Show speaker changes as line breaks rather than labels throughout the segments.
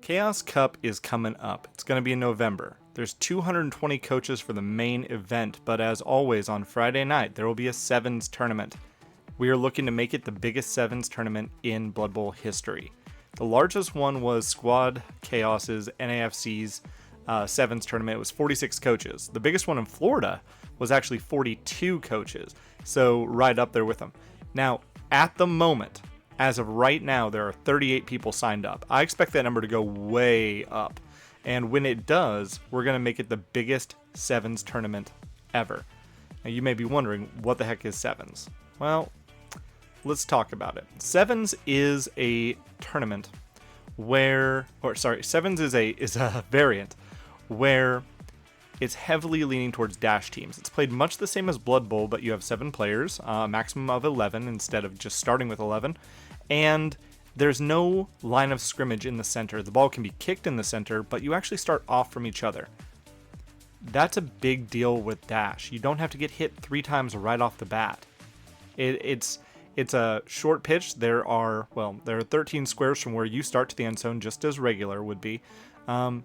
Chaos Cup is coming up. It's going to be in November. There's 220 coaches for the main event, but as always on Friday night, there will be a sevens tournament. We are looking to make it the biggest sevens tournament in Blood Bowl history. The largest one was Squad Chaos's NAFC's sevens tournament. It was 46 coaches. The biggest one in Florida was actually 42 coaches, so right up there with them. Now, at the moment, as of right now, there are 38 people signed up. I expect that number to go way up. And when it does, we're going to make it the biggest sevens tournament ever. Now, you may be wondering, what the heck is sevens? Well, let's talk about it. Sevens is a tournament sevens is a variant where it's heavily leaning towards dash teams. It's played much the same as Blood Bowl, but you have 7 players, a maximum of 11 instead of just starting with 11. And there's no line of scrimmage in the center. The ball can be kicked in the center, but you actually start off from each other. That's a big deal with dash. You don't have to get hit 3 times right off the bat. It's a short pitch. There are 13 squares from where you start to the end zone, just as regular would be. When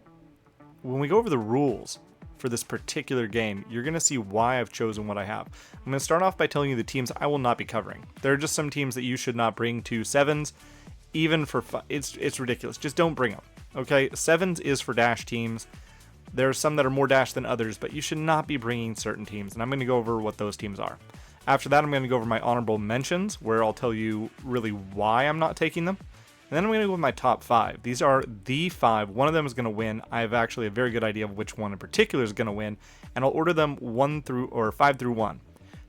we go over the rules for this particular game, you're going to see why I've chosen what I have. I'm going to start off by telling you the teams I will not be covering. There are just some teams that you should not bring to sevens, even for fun. It's ridiculous. Just don't bring them. Okay, sevens is for dash teams. There are some that are more dash than others, but you should not be bringing certain teams, and I'm going to go over what those teams are. After that, I'm going to go over my honorable mentions, where I'll tell you really why I'm not taking them. And then I'm going to go with my top 5. These are the 5. One of them is going to win. I have actually a very good idea of which one in particular is going to win, and I'll order them 5 through 1,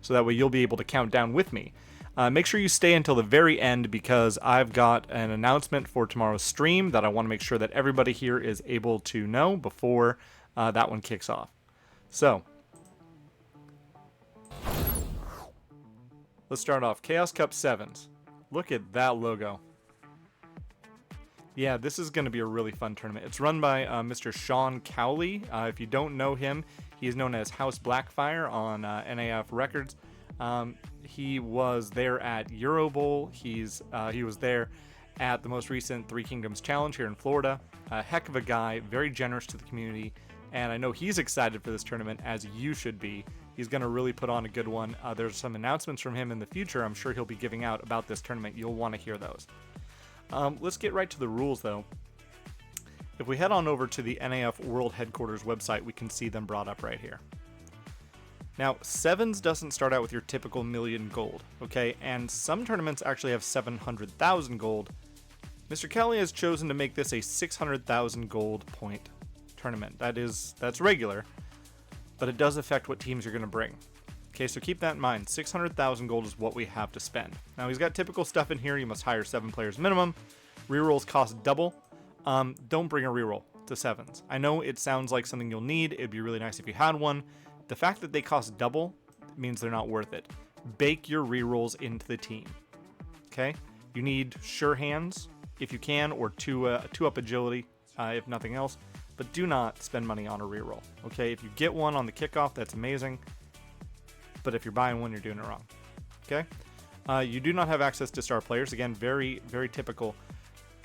so that way you'll be able to count down with me. Make sure you stay until the very end, because I've got an announcement for tomorrow's stream that I want to make sure that everybody here is able to know before that one kicks off. So, let's start off. Chaos Cup Sevens. Look at that logo. Yeah, this is going to be a really fun tournament. It's run by Mr. Sean Cowley. If you don't know him, he's known as House Blackfire on NAF Records. He was there at Euro Bowl. He was there at the most recent Three Kingdoms Challenge here in Florida. A heck of a guy, very generous to the community, and I know he's excited for this tournament, as you should be. He's going to really put on a good one. There's some announcements from him in the future I'm sure he'll be giving out about this tournament. You'll want to hear those. Let's get right to the rules, though. If we head on over to the NAF World Headquarters website, we can see them brought up right here. Now, sevens doesn't start out with your typical million gold, okay? And some tournaments actually have 700,000 gold. Mr. Kelly has chosen to make this a 600,000 gold point tournament. That's regular, but it does affect what teams you're going to bring. Okay, so keep that in mind. 600,000 gold is what we have to spend. Now, he's got typical stuff in here. You must hire 7 players minimum. Rerolls cost double. Don't bring a reroll to sevens. I know it sounds like something you'll need. It'd be really nice if you had one. The fact that they cost double means they're not worth it. Bake your rerolls into the team. Okay? You need sure hands if you can, or 2-up agility if nothing else. But do not spend money on a reroll. Okay? If you get one on the kickoff, that's amazing. But if you're buying one, you're doing it wrong. Okay? You do not have access to star players. Again, very, very typical.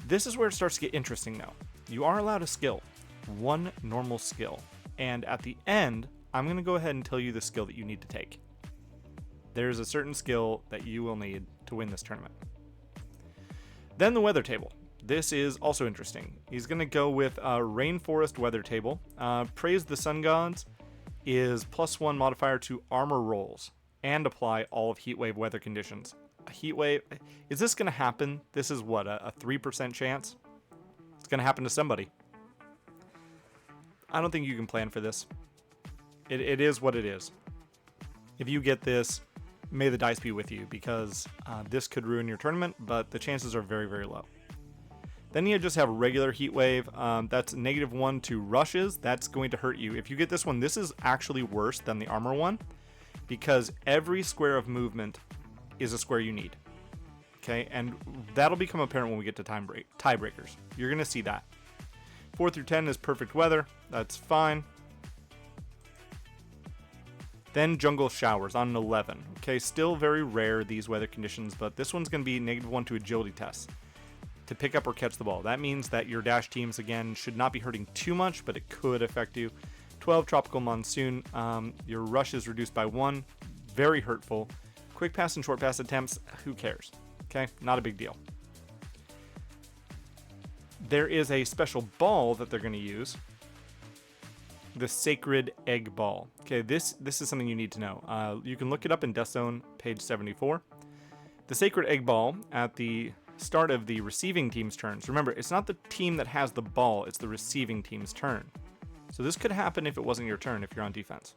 This is where it starts to get interesting now. You are allowed a skill. 1 normal skill. And at the end, I'm going to go ahead and tell you the skill that you need to take. There's a certain skill that you will need to win this tournament. Then the weather table. This is also interesting. He's going to go with a rainforest weather table. Praise the sun gods is +1 modifier to armor rolls and apply all of heatwave weather conditions. A heatwave, is this going to happen? This is what, a 3% chance? It's going to happen to somebody. I don't think you can plan for this. It is what it is. If you get this, may the dice be with you, because this could ruin your tournament, but the chances are very, very low. Then you just have regular heat wave. That's -1 to rushes. That's going to hurt you. If you get this one, this is actually worse than the armor one, because every square of movement is a square you need. Okay, and that'll become apparent when we get to tiebreakers. You're going to see that. 4 through 10 is perfect weather. That's fine. Then jungle showers on an 11. Okay, still very rare, these weather conditions, but this one's going to be -1 to agility tests. to pick up or catch the ball. That means that your dash teams, again, should not be hurting too much, but it could affect you. 12, Tropical Monsoon. Your rush is reduced by 1. Very hurtful. Quick pass and short pass attempts, who cares? Okay, not a big deal. There is a special ball that they're going to use. The Sacred Egg Ball. Okay, this is something you need to know. You can look it up in Death Zone, page 74. The Sacred Egg Ball, at the start of the receiving team's turns. Remember, it's not the team that has the ball, it's the receiving team's turn. So this could happen if it wasn't your turn, if you're on defense.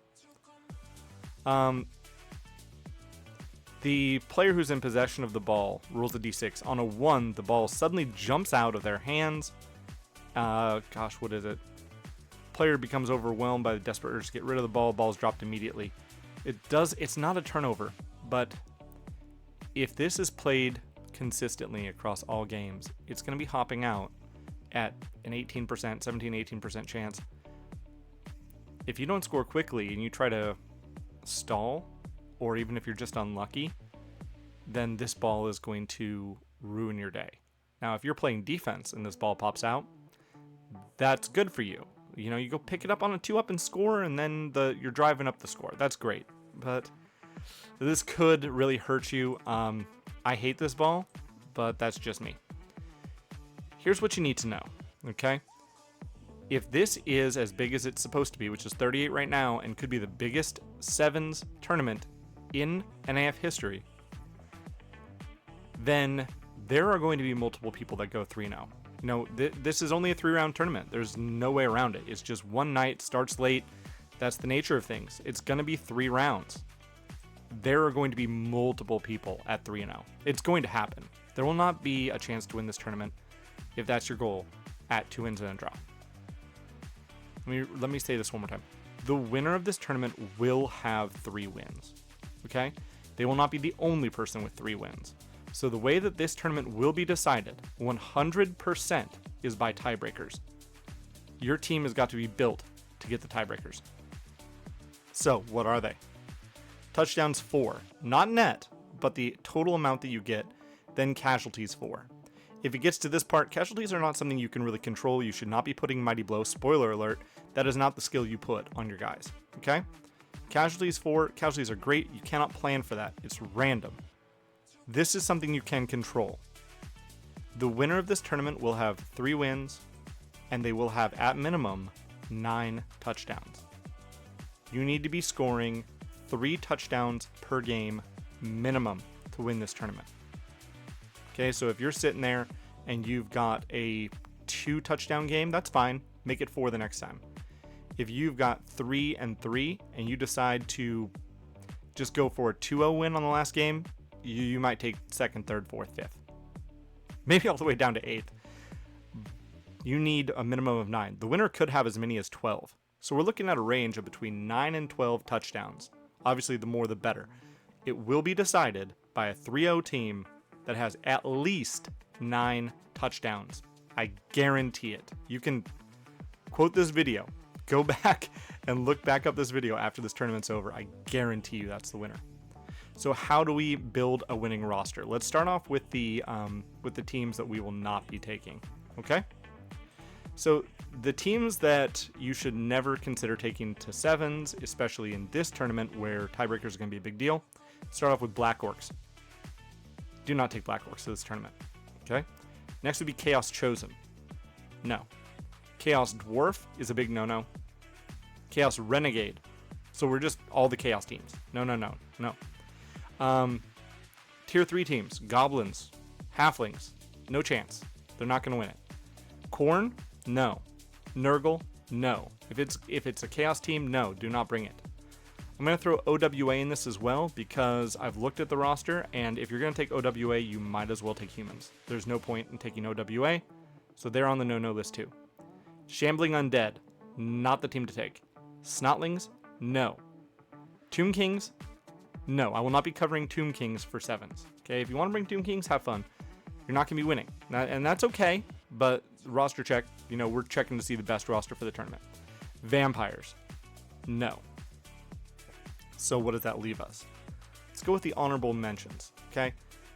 The player who's in possession of the ball rolls a d6. On a 1, the ball suddenly jumps out of their hands. What is it? Player becomes overwhelmed by the desperate urge to get rid of the ball. Ball's dropped immediately. It's not a turnover, but if this is played consistently across all games, it's going to be hopping out at an 17-18% chance. If you don't score quickly and you try to stall, or even if you're just unlucky, then this ball is going to ruin your day. Now, if you're playing defense and this ball pops out, that's good for you. You know, you go pick it up on a 2-up and score, and then you're driving up the score. That's great. But this could really hurt you. I hate this ball, but that's just me. Here's what you need to know, okay? If this is as big as it's supposed to be, which is 38 right now, and could be the biggest sevens tournament in NAF history, then there are going to be multiple people that go 3-0. You know, this is only a 3-round tournament. There's no way around it. It's just one night, starts late. That's the nature of things. It's going to be 3 rounds. There are going to be multiple people at 3-0. It's going to happen. There will not be a chance to win this tournament, if that's your goal, at 2 wins and a draw. Let me say this one more time. The winner of this tournament will have 3 wins. Okay? They will not be the only person with 3 wins. So the way that this tournament will be decided 100% is by tiebreakers. Your team has got to be built to get the tiebreakers. So what are they? Touchdowns 4. Not net, but the total amount that you get. Then casualties 4. If it gets to this part, casualties are not something you can really control. You should not be putting Mighty Blow. Spoiler alert, that is not the skill you put on your guys. Okay? Casualties 4. Casualties are great. You cannot plan for that. It's random. This is something you can control. The winner of this tournament will have 3 wins, and they will have, at minimum, 9 touchdowns. You need to be scoring 3 touchdowns per game minimum to win this tournament. Okay, so if you're sitting there and you've got a 2 touchdown game, that's fine. Make it 4 the next time. If you've got 3 and 3 and you decide to just go for a 2-0 win on the last game, you might take 2nd, 3rd, 4th, 5th. Maybe all the way down to 8th. You need a minimum of 9. The winner could have as many as 12. So we're looking at a range of between 9 and 12 touchdowns. Obviously, the more the better. It will be decided by a 3-0 team that has at least 9 touchdowns. I guarantee it. You can quote this video. Go back and look back up this video after this tournament's over. I guarantee you that's the winner. So how do we build a winning roster? Let's start off with the teams that we will not be taking. Okay? So the teams that you should never consider taking to 7s, especially in this tournament where tiebreakers are going to be a big deal, start off with Black Orcs. Do not take Black Orcs to this tournament. Okay? Next would be Chaos Chosen. No. Chaos Dwarf is a big no-no. Chaos Renegade. So we're just all the Chaos teams. No. Tier 3 teams. Goblins. Halflings. No chance. They're not going to win it. Khorne? No. Nurgle? No. If it's a Chaos team, no. Do not bring it. I'm going to throw OWA in this as well because I've looked at the roster, and if you're going to take OWA, you might as well take humans. There's no point in taking OWA, so they're on the no-no list too. Shambling Undead, not the team to take. Snotlings, no. Tomb Kings, no. I will not be covering Tomb Kings for 7s. Okay, if you want to bring Tomb Kings, have fun. You're not going to be winning, and that's okay, but roster check, we're checking to see the best roster for the tournament. Vampires, no. So what does that leave us? Let's go with the honorable mentions, okay?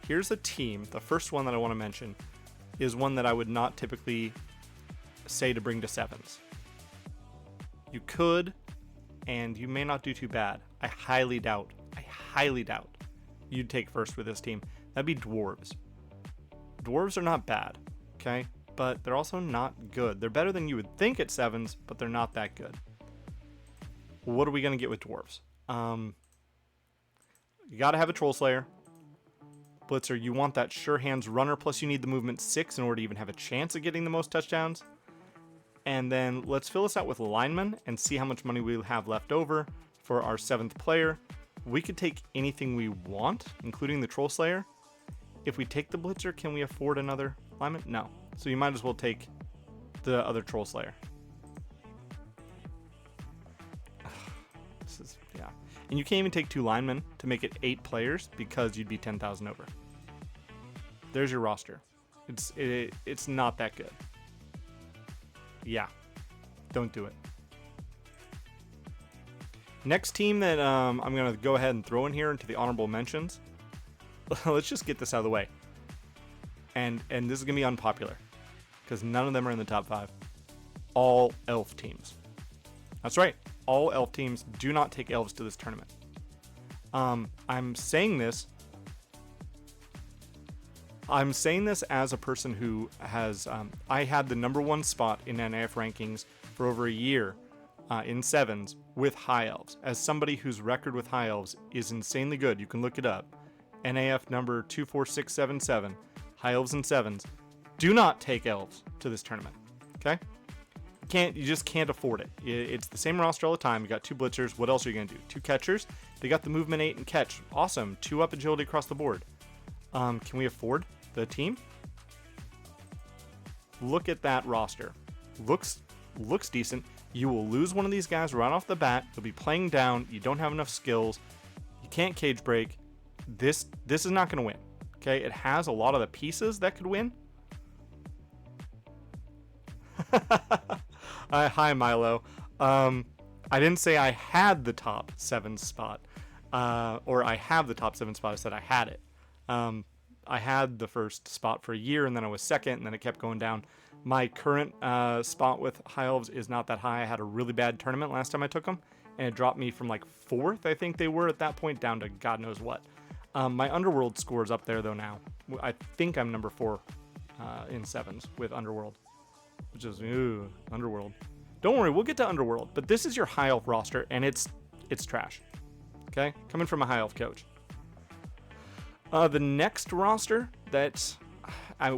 Here's a team, the first one that I want to mention. is one that I would not typically say to bring to sevens. You could, and you may not do too bad. I highly doubt you'd take first with this team. That'd be dwarves. Dwarves are not bad, okay? But they're also not good. They're better than you would think at sevens, but they're not that good. What are we going to get with dwarves? You got to have a Troll Slayer. Blitzer, you want that sure hands runner, plus you need the movement 6 in order to even have a chance of getting the most touchdowns. And then let's fill this out with linemen and see how much money we'll have left over for our 7th player. We could take anything we want, including the Troll Slayer. If we take the Blitzer, can we afford another lineman? No. So you might as well take the other Troll Slayer. This is, yeah. And you can't even take 2 linemen to make it 8 players because you'd be 10,000 over. There's your roster. It's not that good. Yeah, don't do it. Next team that I'm going to go ahead and throw in here into the honorable mentions. Let's just get this out of the way. And this is going to be unpopular because none of them are in the top 5. All elf teams. That's right. All elf teams. Do not take elves to this tournament. I'm saying this as a person who has, I had the number 1 spot in NAF rankings for over a year in sevens with high elves. As somebody whose record with high elves is insanely good, you can look it up. NAF number 24677, high elves and sevens. Do not take elves to this tournament. Okay? You just can't afford it. It's the same roster all the time. You got 2 blitzers. What else are you going to do? 2 catchers. They got the movement 8 and catch. Awesome. 2 up agility across the board. Can we afford the team? Look at that roster. Looks decent. You will lose one of these guys right off the bat. You'll be playing down. You don't have enough skills. You can't cage break. This is not going to win. Okay, it has a lot of the pieces that could win. Hi Milo. I didn't say I had the top 7 spot, or I have the top 7 spot. I said I had it. I had the first spot for a year, and then I was second, and then it kept going down. My current spot with high elves is not that high. I had a really bad tournament last time I took them, and it dropped me from like 4th, I think they were at that point, down to God knows what. My Underworld score is up there though now. I think I'm number 4 in sevens with Underworld, which is Underworld. Don't worry, we'll get to Underworld, but this is your high elf roster, and it's trash. Okay, coming from a high elf coach. The next roster that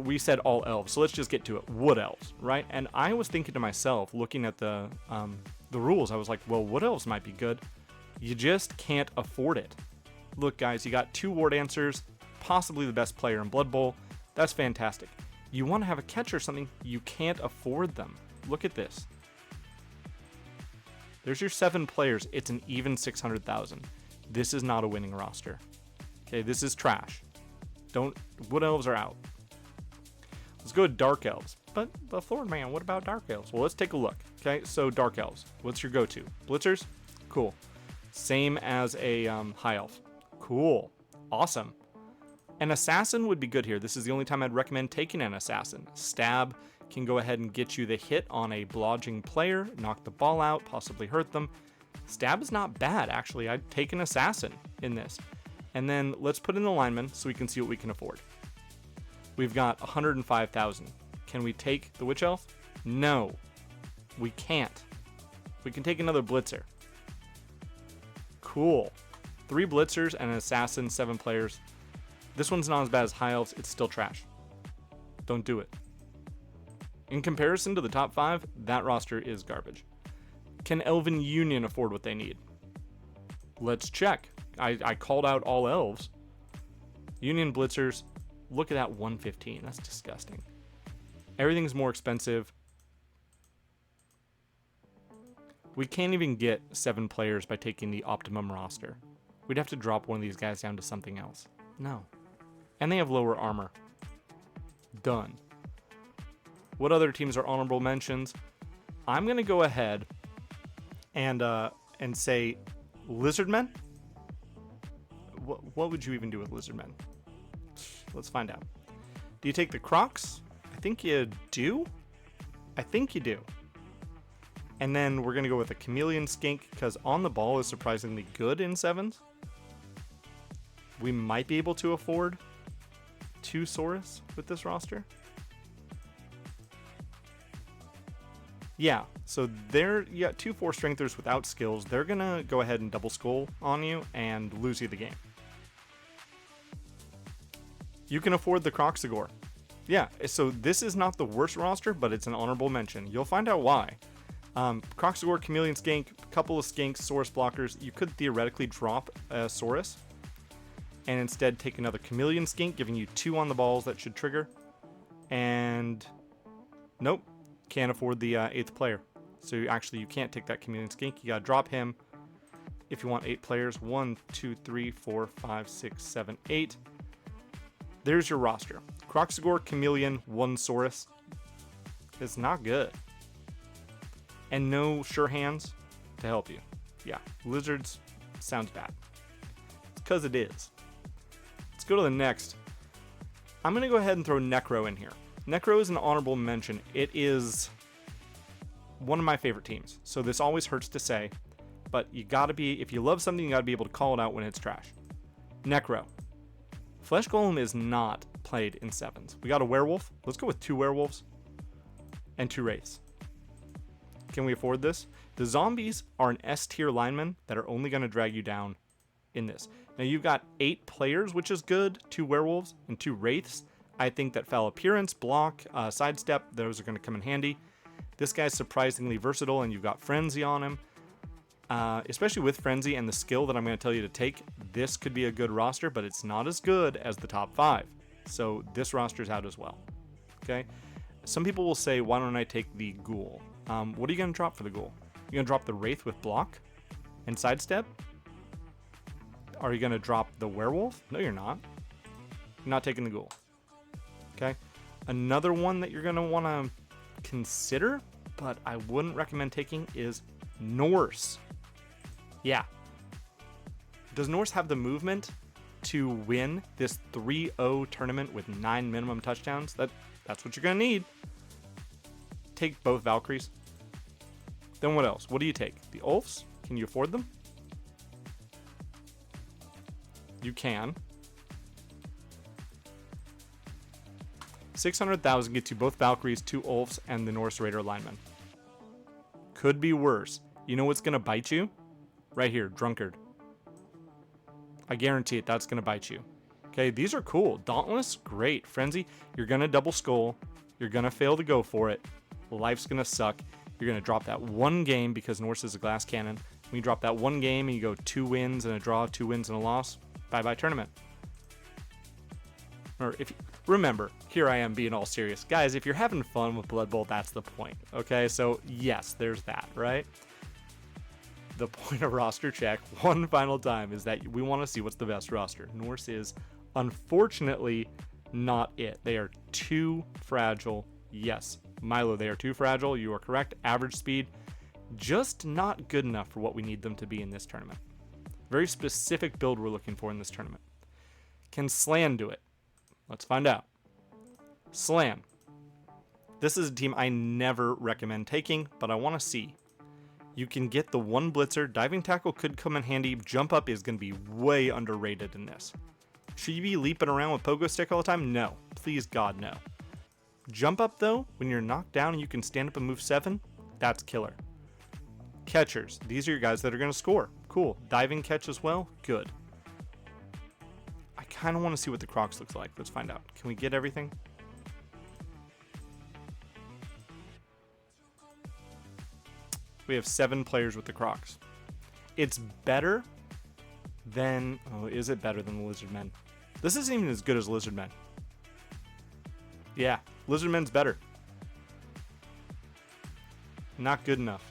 we said all elves, so let's just get to it. Wood elves, right? And I was thinking to myself, looking at the rules, I was like, well, wood elves might be good. You just can't afford it. Look, guys, you got 2 War Dancers, possibly the best player in Blood Bowl. That's fantastic. You want to have a catcher or something, you can't afford them. Look at this. There's your 7 players. It's an even 600,000. This is not a winning roster. Okay, this is trash. Wood elves are out. Let's go with dark elves. But Thorn Man, what about dark elves? Well, let's take a look. Okay, so dark elves. What's your go-to? Blitzers? Cool. Same as a high elf. Cool. Awesome. An assassin would be good here. This is the only time I'd recommend taking an assassin. Stab can go ahead and get you the hit on a blodging player, knock the ball out, possibly hurt them. Stab is not bad, actually. I'd take an assassin in this. And then let's put in the lineman so we can see what we can afford. We've got 105,000. Can we take the witch elf? No, we can't. We can take another blitzer. Cool. 3 blitzers and an assassin, 7 players. This one's not as bad as high elves. It's still trash. Don't do it. In comparison to the top 5, that roster is garbage. Can Elven Union afford what they need? Let's check. I called out all elves. Union blitzers. Look at that 115. That's disgusting. Everything's more expensive. We can't even get 7 players by taking the optimum roster. We'd have to drop one of these guys down to something else. No. And they have lower armor. Done. What other teams are honorable mentions? I'm going to go ahead and say Lizardmen. What would you even do with Lizardmen? Let's find out. Do you take the Crocs? I I think you do. I think you do. And then we're going to go with a Chameleon Skink because On the Ball is surprisingly good in 7s. We might be able to afford 2 Saurus with this roster. Yeah, so you got 2 4 strengthers without skills. They're going to go ahead and double skull on you and lose you the game. You can afford the Croxagore. Yeah, so this is not the worst roster, but it's an honorable mention. You'll find out why. Croxagore, Chameleon Skink, a couple of Skinks, Saurus blockers. You could theoretically drop a Saurus and instead take another Chameleon Skink, giving you 2 on the balls that should trigger. And nope, can't afford the 8th player. So you can't take that Chameleon Skink. You gotta drop him if you want 8 players. 1, 2, 3, 4, 5, 6, 7, 8. There's your roster. Croxagore, Chameleon, 1 Saurus. It's not good. And no sure hands to help you. Yeah, Lizards sounds bad. It's because it is. Let's go to the next. I'm going to go ahead and throw Necro in here. Necro is an honorable mention. It is one of my favorite teams. So this always hurts to say, but you got to be, if you love something, you got to be able to call it out when it's trash. Necro. Flesh Golem is not played in 7s. We got a werewolf. Let's go with 2 werewolves and 2 wraiths. Can we afford this? The zombies are an S tier lineman that are only going to drag you down in this. Now you've got 8 players, which is good. 2 werewolves and 2 wraiths. I think that foul appearance, block, sidestep, those are going to come in handy. This guy's surprisingly versatile, and you've got Frenzy on him. Especially with Frenzy and the skill that I'm going to tell you to take, this could be a good roster, but it's not as good as the top 5. So this roster's out as well. Okay? Some people will say, why don't I take the Ghoul? What are you going to drop for the Ghoul? You're going to drop the Wraith with block and sidestep? Are you going to drop the Werewolf? No, you're not. You're not taking the Ghoul. Okay? Another one that you're going to want to consider, but I wouldn't recommend taking, is Norse. Yeah. Does Norse have the movement to win this 3-0 tournament with 9 minimum touchdowns? That's what you're going to need. Take both Valkyries. Then what else? What do you take? The Ulfs? Can you afford them? You can. 600,000 gets you both Valkyries, 2 Ulfs, and the Norse Raider lineman. Could be worse. You know what's going to bite you? Right here, Drunkard. I guarantee it, that's going to bite you. Okay, these are cool. Dauntless, great. Frenzy, you're going to double skull. You're going to fail to go for it. Life's going to suck. You're going to drop that one game because Norse is a glass cannon. When you drop that one game and you go 2 wins and a draw, 2 wins and a loss, bye-bye tournament. Or if you, remember, here I am being all serious. Guys, if you're having fun with Blood Bowl, that's the point. Okay, so yes, there's that, right? The point of roster check, one final time, is that we want to see what's the best roster. Norse is, unfortunately, not it. They are too fragile. Yes, Milo, they are too fragile. You are correct. Average speed, just not good enough for what we need them to be in this tournament. Very specific build we're looking for in this tournament. Can Slan do it? Let's find out. Slan. This is a team I never recommend taking, but I want to see. You can get the 1 blitzer. Diving tackle could come in handy. Jump up is going to be way underrated in this. Should you be leaping around with pogo stick all the time? No. Please God, no. Jump up though, when you're knocked down and you can stand up and move 7, that's killer. Catchers. These are your guys that are going to score. Cool. Diving catch as well? Good. I kind of want to see what the Crocs looks like. Let's find out. Can we get everything? We have 7 players with the Crocs. It's better than... Oh, is it better than the Lizardmen? This isn't even as good as Lizardmen. Yeah, Lizardmen's better. Not good enough.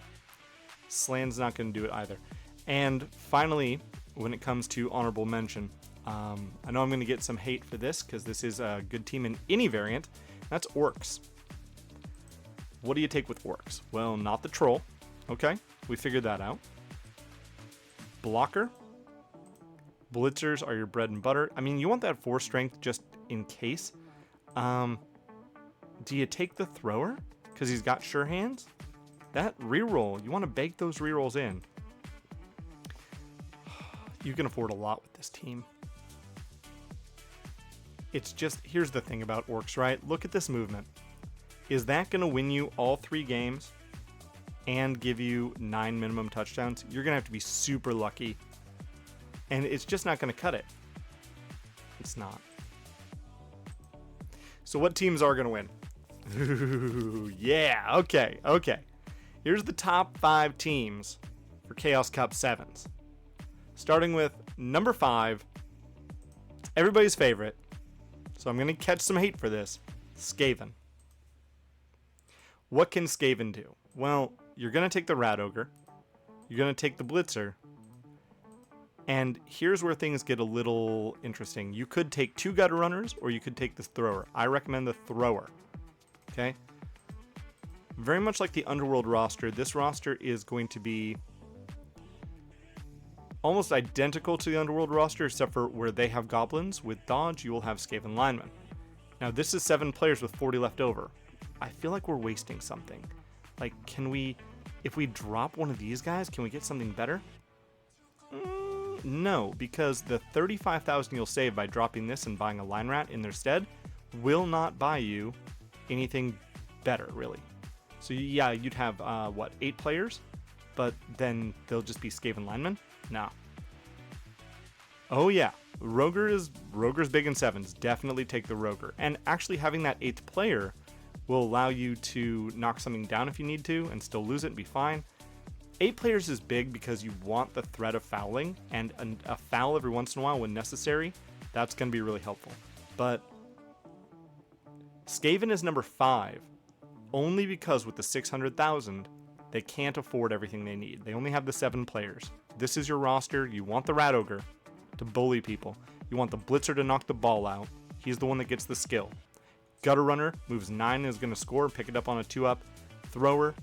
Slan's not going to do it either. And finally, when it comes to honorable mention, I know I'm going to get some hate for this because this is a good team in any variant. That's Orcs. What do you take with Orcs? Well, not the Troll. Okay, we figured that out. Blocker. Blitzers are your bread and butter. I mean, you want that 4 strength just in case. Do you take the thrower? Because he's got sure hands? That reroll, you want to bake those rerolls in. You can afford a lot with this team. It's just, here's the thing about Orcs, right? Look at this movement. Is that going to win you all 3 games and give you 9 minimum touchdowns? You're going to have to be super lucky. And it's just not going to cut it. It's not. So what teams are going to win? Ooh, yeah, okay. Here's the top 5 teams for Chaos Cup 7s. Starting with number 5, everybody's favorite, so I'm going to catch some hate for this, Skaven. What can Skaven do? Well, you're going to take the Rat Ogre, you're going to take the Blitzer, and here's where things get a little interesting. You could take 2 Gutter Runners, or you could take this Thrower. I recommend the Thrower. Okay? Very much like the Underworld roster, this roster is going to be almost identical to the Underworld roster, except for where they have Goblins. With Dodge, you will have Skaven Linemen. Now, this is 7 players with 40 left over. I feel like we're wasting something. Like, can we, if we drop one of these guys, can we get something better? No, because the 35,000 you'll save by dropping this and buying a Line Rat in their stead will not buy you anything better, really. So yeah, you'd have, 8 players? But then they'll just be Skaven linemen? No. Oh yeah, Roger's big in 7s. Definitely take the Roger. And actually having that 8th player will allow you to knock something down if you need to and still lose it and be fine. 8 players is big because you want the threat of fouling, and a foul every once in a while when necessary, that's going to be really helpful. But Skaven is number 5, only because with the 600,000, they can't afford everything they need. They only have the 7 players. This is your roster. You want the Rat Ogre to bully people. You want the Blitzer to knock the ball out. He's the one that gets the skill. Gutter Runner moves 9 and is going to score, pick it up on a 2-up. Thrower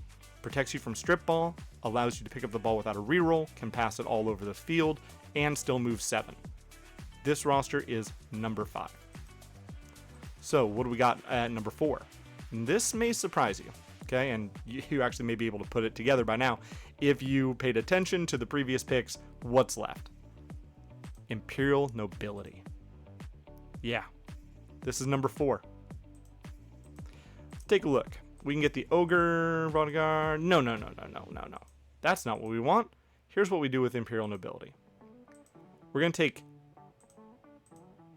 protects you from strip ball, allows you to pick up the ball without a reroll, can pass it all over the field, and still move 7. This roster is number 5. So what do we got at number 4? This may surprise you, okay? And you actually may be able to put it together by now. If you paid attention to the previous picks, what's left? Imperial Nobility. Yeah, this is number 4. Let's take a look. We can get the Ogre, Bodyguard. No. That's not what we want. Here's what we do with Imperial Nobility. We're going to take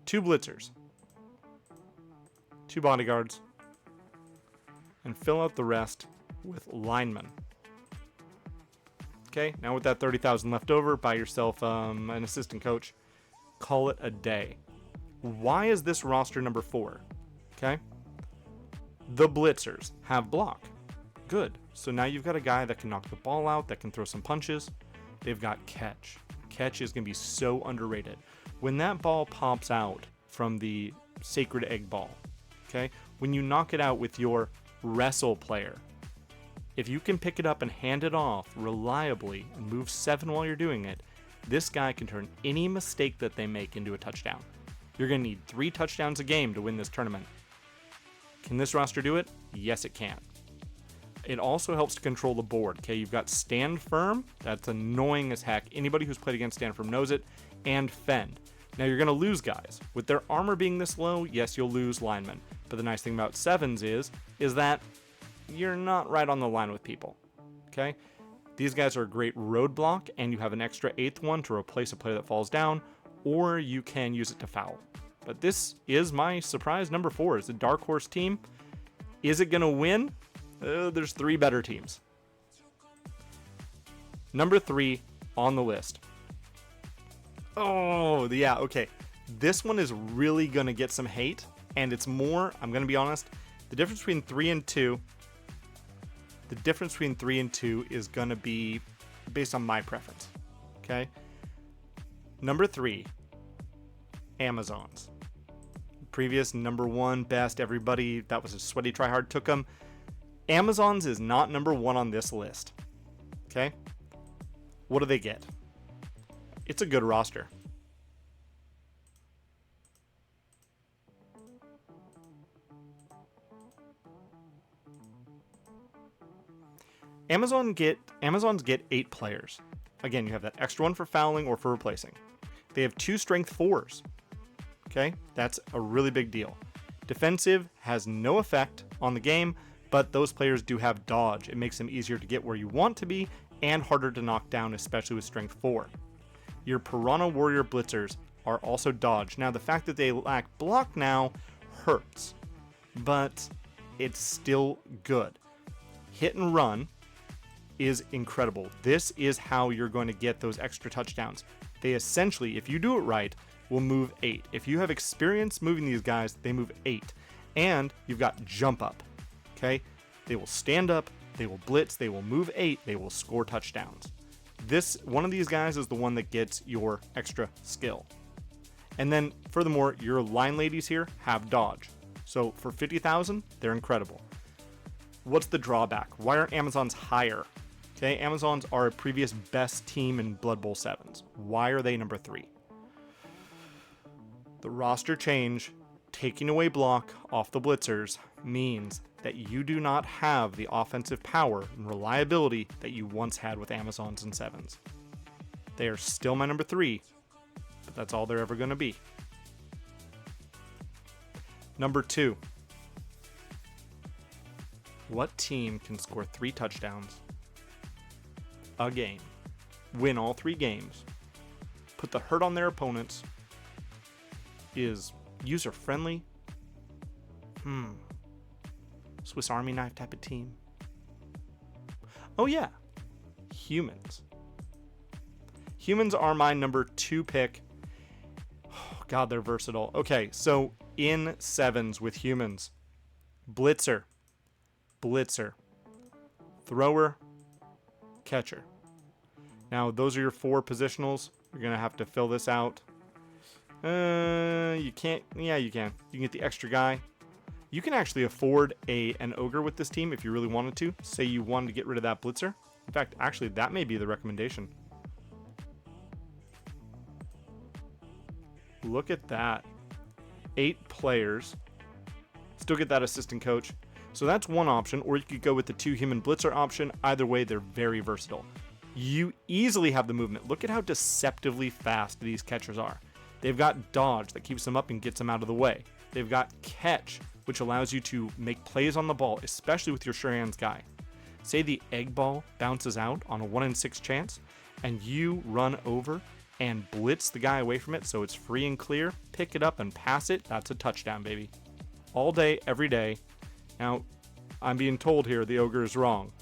2 Blitzers, 2 Bodyguards, and fill out the rest with Linemen. Okay, now with that 30,000 left over, buy yourself an assistant coach. Call it a day. Why is this roster number 4? Okay. The Blitzers have block. Good. So now you've got a guy that can knock the ball out, that can throw some punches. They've got catch. Catch is going to be so underrated. When that ball pops out from the Sacred Egg Ball, okay, when you knock it out with your wrestle player, if you can pick it up and hand it off reliably and move 7 while you're doing it, this guy can turn any mistake that they make into a touchdown. You're going to need 3 touchdowns a game to win this tournament. Can this roster do it? Yes, it can. It also helps to control the board. Okay, you've got Stand Firm. That's annoying as heck. Anybody who's played against Stand Firm knows it. And Fend. Now, you're going to lose guys. With their armor being this low, yes, you'll lose linemen. But the nice thing about 7s is that you're not right on the line with people. Okay? These guys are a great roadblock, and you have an extra 8th one to replace a player that falls down, or you can use it to foul. But this is my surprise number 4. It's a dark horse team. Is it going to win? There's 3 better teams. Number 3 on the list. Oh, yeah, okay. This one is really going to get some hate, and it's more, I'm going to be honest, the difference between 3 and 2, is going to be based on my preference, okay? Number 3, Amazons. Previous number 1, best, everybody, that was a sweaty tryhard, took them. Amazons is not number 1 on this list, okay? What do they get? It's a good roster. Amazons get 8 players. Again, you have that extra one for fouling or for replacing. They have 2 strength 4s. Okay, that's a really big deal. Defensive has no effect on the game, but those players do have dodge. It makes them easier to get where you want to be and harder to knock down, especially with strength 4. Your Piranha Warrior Blitzers are also dodge. Now, the fact that they lack block now hurts, but it's still good. Hit and run is incredible. This is how you're going to get those extra touchdowns. They essentially, if you do it right, will move 8. If you have experience moving these guys, they move 8. And you've got jump up. Okay? They will stand up, they will blitz, they will move 8, they will score touchdowns. One of these guys is the one that gets your extra skill. And then furthermore, your line ladies here have dodge. So for 50,000, they're incredible. What's the drawback? Why aren't Amazons higher? Okay, Amazons are a previous best team in Blood Bowl 7s. Why are they number 3? The roster change, taking away block off the blitzers, means that you do not have the offensive power and reliability that you once had with Amazons and 7s. They are still my number 3, but that's all they're ever going to be. Number 2. What team can score 3 touchdowns a game, win all 3 games, put the hurt on their opponents, is user-friendly? Swiss Army knife type of team? Oh yeah, humans. Humans are my number 2 pick. Oh, God, they're versatile. Okay, so in 7s with humans, blitzer, thrower, catcher. Now, those are your 4 positionals. You're going to have to fill this out. You can't. Yeah, you can. You can get the extra guy. You can actually afford an ogre with this team if you really wanted to. Say you wanted to get rid of that blitzer. In fact, actually, that may be the recommendation. Look at that. 8 players. Still get that assistant coach. So that's one option, or you could go with the 2 human blitzer option. Either way, they're very versatile. You easily have the movement. Look at how deceptively fast these catchers are. They've got dodge that keeps them up and gets them out of the way. They've got catch, which allows you to make plays on the ball, especially with your sure hands guy. Say the egg ball bounces out on a 1 in 6 chance, and you run over and blitz the guy away from it so it's free and clear, pick it up and pass it. That's a touchdown, baby. All day, every day. Now, I'm being told here the ogre is wrong.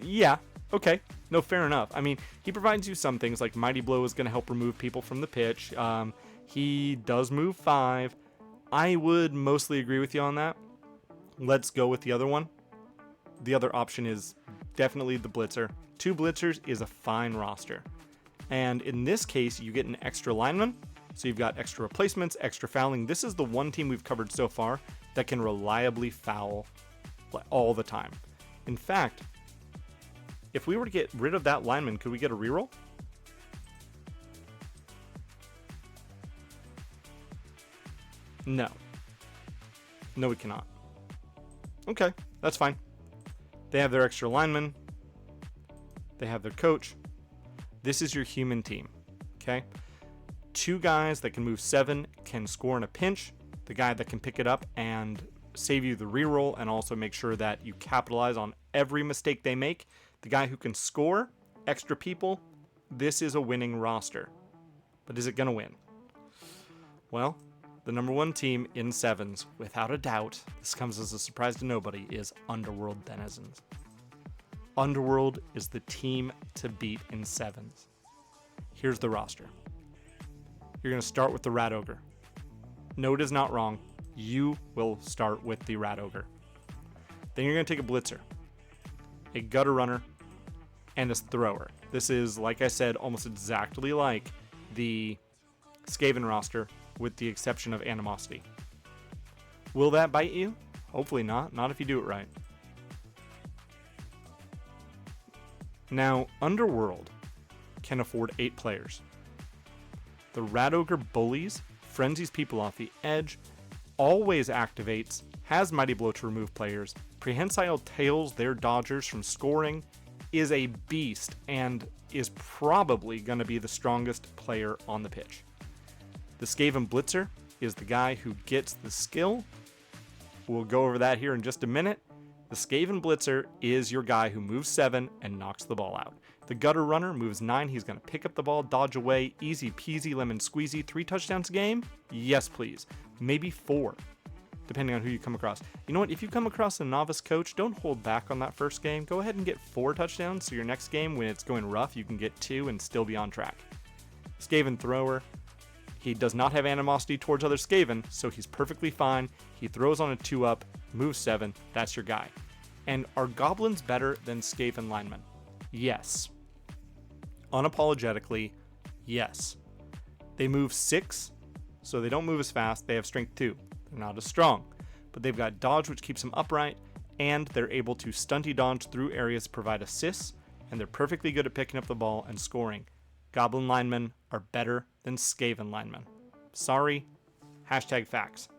Yeah, okay. No, fair enough. I mean, he provides you some things, like Mighty Blow is going to help remove people from the pitch. He does move 5. I would mostly agree with you on that. Let's go with the other one. The other option is definitely the blitzer. 2 blitzers is a fine roster. And in this case, you get an extra lineman. So you've got extra replacements, extra fouling. This is the one team we've covered so far that can reliably foul all the time. In fact, if we were to get rid of that lineman, could we get a reroll? No. No, we cannot. Okay, that's fine. They have their extra lineman. They have their coach. This is your human team, okay? 2 guys that can move 7 can score in a pinch. The guy that can pick it up and save you the reroll and also make sure that you capitalize on every mistake they make. The guy who can score extra people. This is a winning roster. But is it going to win? Well, the number 1 team in 7s, without a doubt, this comes as a surprise to nobody, is Underworld Denizens. Underworld is the team to beat in 7s. Here's the roster. You're going to start with the Rat Ogre. No, it is not wrong. You will start with the Rat Ogre. Then you're going to take a Blitzer, a Gutter Runner, and a Thrower. This is, like I said, almost exactly like the Skaven roster, with the exception of Animosity. Will that bite you? Hopefully not. Not if you do it right. Now, Underworld can afford 8 players. The Rat Ogre bullies, frenzies people off the edge, always activates, has Mighty Blow to remove players, Prehensile tails their dodgers from scoring, is a beast, and is probably going to be the strongest player on the pitch. The Skaven Blitzer is the guy who gets the skill. We'll go over that here in just a minute. The Skaven Blitzer is your guy who moves 7 and knocks the ball out. The Gutter Runner moves 9. He's going to pick up the ball, dodge away, easy peasy, lemon squeezy. 3 touchdowns a game? Yes, please. Maybe 4, depending on who you come across. You know what? If you come across a novice coach, don't hold back on that first game. Go ahead and get 4 touchdowns, so your next game, when it's going rough, you can get 2 and still be on track. Skaven Thrower. He does not have animosity towards other Skaven, so he's perfectly fine. He throws on a 2-up, moves 7. That's your guy. And are Goblins better than Skaven linemen? Yes. Unapologetically, yes. They move 6, so they don't move as fast. They have strength 2. They're not as strong, but they've got dodge, which keeps them upright, and they're able to stunty dodge through areas to provide assists, and they're perfectly good at picking up the ball and scoring. Goblin linemen are better than Skaven linemen. Sorry. #facts.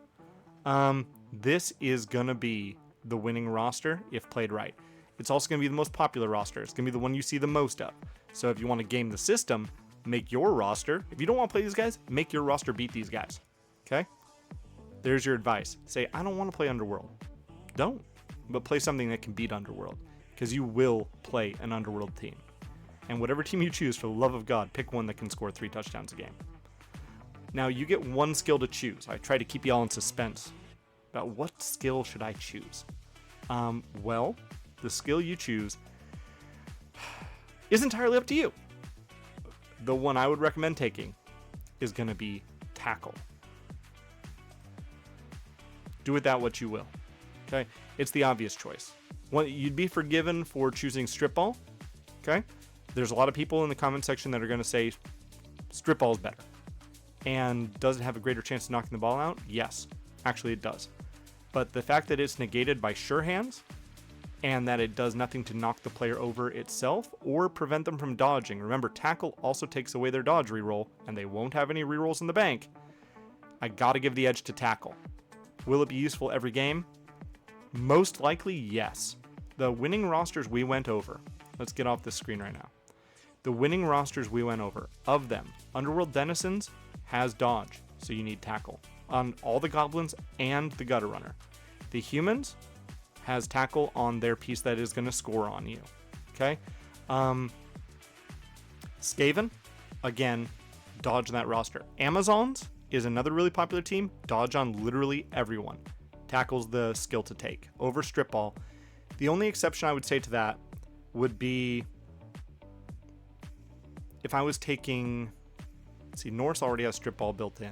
This is going to be the winning roster if played right. It's also going to be the most popular roster. It's going to be the one you see the most of. So if you want to game the system, make your roster. If you don't want to play these guys, make your roster beat these guys. Okay? There's your advice. Say, I don't want to play Underworld. Don't. But play something that can beat Underworld. Because you will play an Underworld team. And whatever team you choose, for the love of God, pick one that can score 3 touchdowns a game. Now, you get 1 skill to choose. I try to keep you all in suspense about what skill should I choose. Well, the skill you choose is entirely up to you. The one I would recommend taking is going to be Tackle. Do with that what you will. Okay? It's the obvious choice. You'd be forgiven for choosing Strip Ball. Okay? There's a lot of people in the comment section that are going to say Strip Ball is better. And does it have a greater chance of knocking the ball out? Yes. Actually, it does. But the fact that it's negated by Sure Hands, and that it does nothing to knock the player over itself or prevent them from dodging. Remember, Tackle also takes away their dodge reroll, and they won't have any rerolls in the bank. I gotta give the edge to Tackle. Will it be useful every game? Most likely, yes. The winning rosters we went over. Let's get off this screen right now. The winning rosters we went over, of them, Underworld Denizens has dodge, so you need Tackle on all the Goblins and the Gutter Runner. The Humans has Tackle on their piece that is going to score on you. Okay? Skaven, again, dodge in that roster. Amazons is another really popular team. Dodge on literally everyone. Tackle's the skill to take. Over Strip Ball. The only exception I would say to that would be if I was taking... See, Norse already has Strip Ball built in.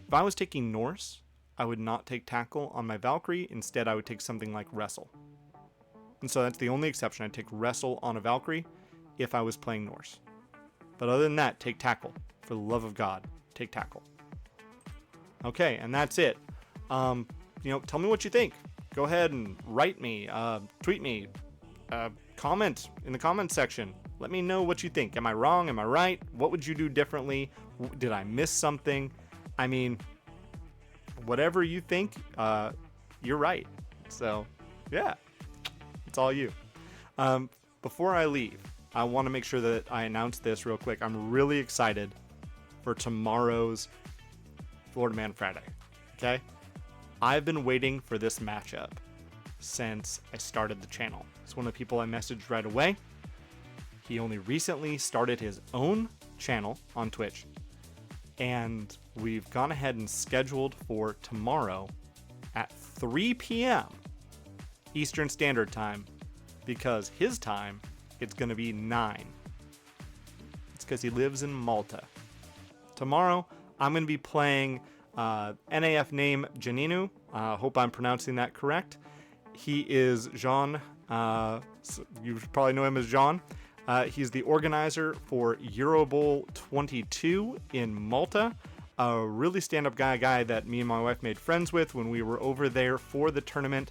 If I was taking Norse, I would not take Tackle on my Valkyrie. Instead, I would take something like Wrestle. And so that's the only exception. I'd take Wrestle on a Valkyrie if I was playing Norse. But other than that, take Tackle. For the love of God, take Tackle. Okay, and that's it. Tell me what you think. Go ahead and write me, tweet me, comment in the comment section. Let me know what you think. Am I wrong? Am I right? What would you do differently? Did I miss something? I mean, whatever you think, you're right. So, yeah, it's all you. Before I leave, I want to make sure that I announce this real quick. I'm really excited for tomorrow's Florida Man Friday. Okay? I've been waiting for this matchup since I started the channel. It's one of the people I messaged right away. He only recently started his own channel on Twitch. And we've gone ahead and scheduled for tomorrow at 3 p.m. Eastern Standard Time, because his time, it's going to be 9. It's because he lives in Malta. Tomorrow, I'm going to be playing NAF name Janinu. Hope I'm pronouncing that correct. He is Jean. You probably know him as Jean. He's the organizer for Eurobowl 22 in Malta. A really stand-up guy that me and my wife made friends with when we were over there for the tournament.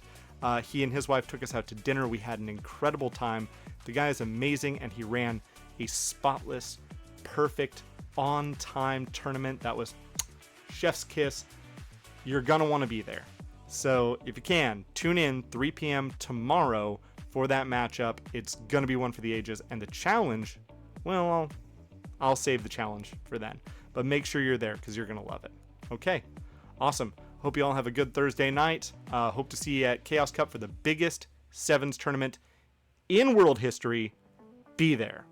He and his wife took us out to dinner. We had an incredible time. The guy is amazing, and he ran a spotless, perfect, on-time tournament that was chef's kiss. You're gonna want to be there. So if you can, tune in 3 p.m. tomorrow for that matchup. It's going to be one for the ages. And the challenge, well, I'll save the challenge for then. But make sure you're there because you're going to love it. Okay, awesome. Hope you all have a good Thursday night. Hope to see you at Chaos Cup for the biggest Sevens tournament in world history. Be there.